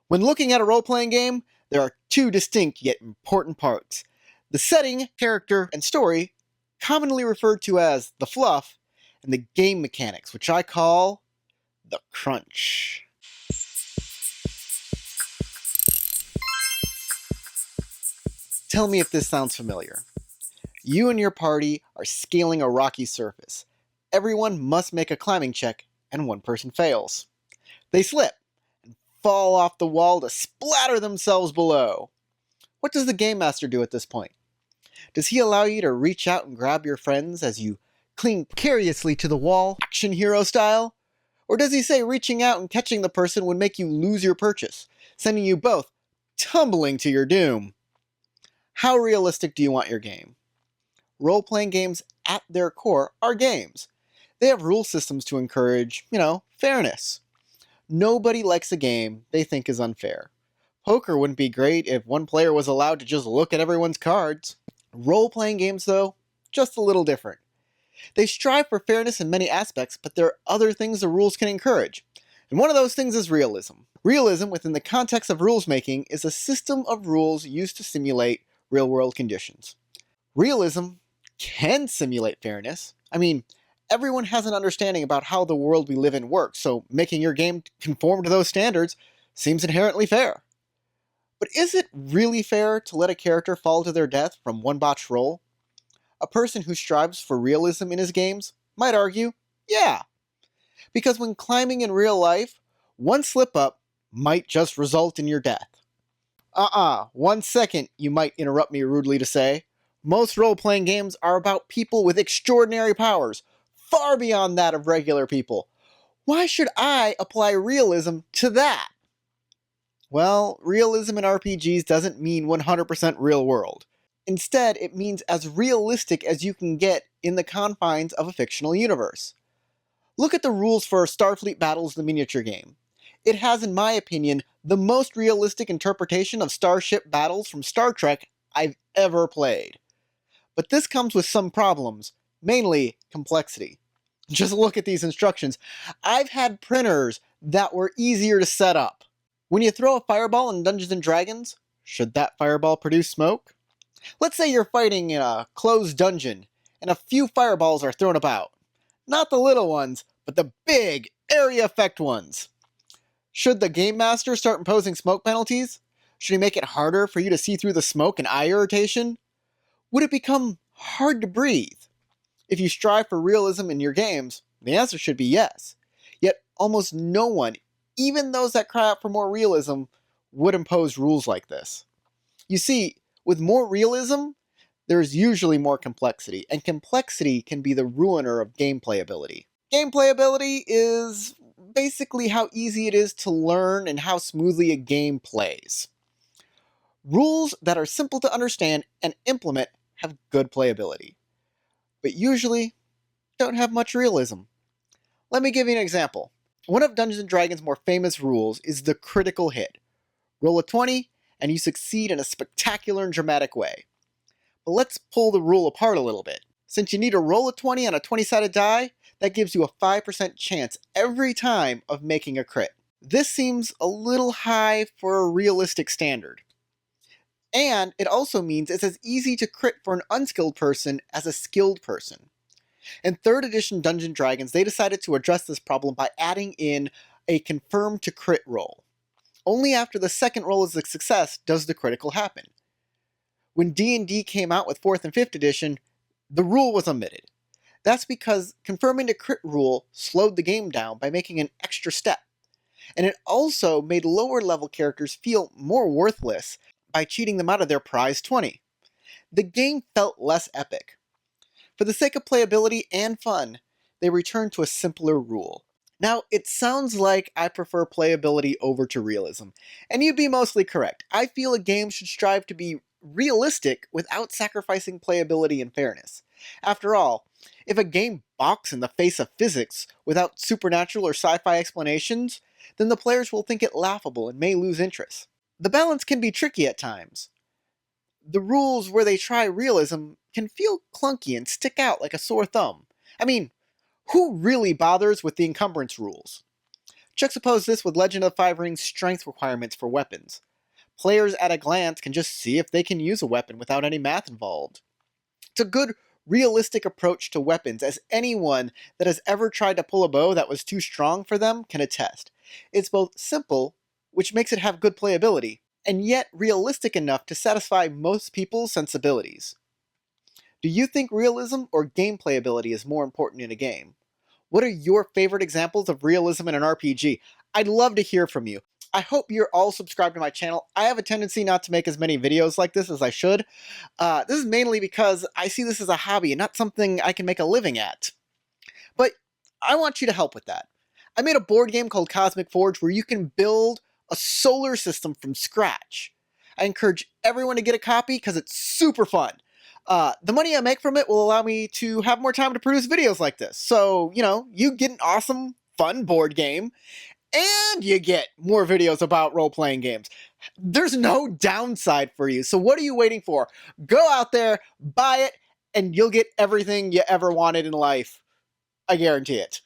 When looking at a role-playing game, there are two distinct yet important parts. The setting, character, and story, commonly referred to as the fluff, and the game mechanics, which I call the crunch. Tell me if this sounds familiar. You and your party are scaling a rocky surface. Everyone must make a climbing check, and one person fails. They slip and fall off the wall to splatter themselves below. What does the game master do at this point? Does he allow you to reach out and grab your friends as you cling precariously to the wall, action hero style? Or does he say reaching out and catching the person would make you lose your purchase, sending you both tumbling to your doom? How realistic do you want your game? Role-playing games at their core are games. They have rule systems to encourage, fairness. Nobody likes a game they think is unfair. Poker wouldn't be great if one player was allowed to just look at everyone's cards. Role-playing games, though, just a little different. They strive for fairness in many aspects, but there are other things the rules can encourage. And one of those things is realism. Realism, within the context of rules making, is a system of rules used to simulate real-world conditions. Realism can simulate fairness. Everyone has an understanding about how the world we live in works, so making your game conform to those standards seems inherently fair. But is it really fair to let a character fall to their death from one botched roll? A person who strives for realism in his games might argue, yeah. Because when climbing in real life, one slip-up might just result in your death. 1 second, you might interrupt me rudely to say. Most role-playing games are about people with extraordinary powers, far beyond that of regular people. Why should I apply realism to that? Well, realism in RPGs doesn't mean 100% real world. Instead, it means as realistic as you can get in the confines of a fictional universe. Look at the rules for Starfleet battles, the miniature game. It has, in my opinion, the most realistic interpretation of starship battles from Star Trek I've ever played. But this comes with some problems, mainly complexity. Just look at these instructions. I've had printers that were easier to set up. When you throw a fireball in Dungeons & Dragons, should that fireball produce smoke? Let's say you're fighting in a closed dungeon, and a few fireballs are thrown about. Not the little ones, but the big, area effect ones. Should the game master start imposing smoke penalties? Should he make it harder for you to see through the smoke and eye irritation? Would it become hard to breathe? If you strive for realism in your games, the answer should be yes. Yet almost no one, even those that cry out for more realism, would impose rules like this. You see, with more realism, there is usually more complexity, and complexity can be the ruiner of game playability. Game playability is basically how easy it is to learn and how smoothly a game plays. Rules that are simple to understand and implement have good playability, but usually don't have much realism. Let me give you an example. One of Dungeons & Dragons' more famous rules is the critical hit. Roll a 20, and you succeed in a spectacular and dramatic way. But let's pull the rule apart a little bit. Since you need to roll a 20 on a 20-sided die, that gives you a 5% chance every time of making a crit. This seems a little high for a realistic standard. And it also means it's as easy to crit for an unskilled person as a skilled person. In 3rd edition Dungeons & Dragons, they decided to address this problem by adding in a confirm to crit roll. Only after the second roll is a success does the critical happen. When D&D came out with 4th and 5th edition, the rule was omitted. That's because confirming the crit rule slowed the game down by making an extra step. And it also made lower level characters feel more worthless by cheating them out of their prize 20. The game felt less epic. For the sake of playability and fun, they returned to a simpler rule. Now, it sounds like I prefer playability over to realism, and you'd be mostly correct. I feel a game should strive to be realistic without sacrificing playability and fairness. After all, if a game balks in the face of physics without supernatural or sci-fi explanations, then the players will think it laughable and may lose interest. The balance can be tricky at times. The rules where they try realism can feel clunky and stick out like a sore thumb. Who really bothers with the encumbrance rules? Juxtapose this with Legend of the Five Rings' strength requirements for weapons. Players at a glance can just see if they can use a weapon without any math involved. It's a good, realistic approach to weapons, as anyone that has ever tried to pull a bow that was too strong for them can attest. It's both simple, which makes it have good playability, and yet realistic enough to satisfy most people's sensibilities. Do you think realism or game playability is more important in a game? What are your favorite examples of realism in an RPG? I'd love to hear from you. I hope you're all subscribed to my channel. I have a tendency not to make as many videos like this as I should. This is mainly because I see this as a hobby and not something I can make a living at. But I want you to help with that. I made a board game called Cosmic Forge where you can build a solar system from scratch. I encourage everyone to get a copy because it's super fun. The money I make from it will allow me to have more time to produce videos like this. So, you get an awesome, fun board game, and you get more videos about role-playing games. There's no downside for you. So what are you waiting for? Go out there, buy it, and you'll get everything you ever wanted in life. I guarantee it.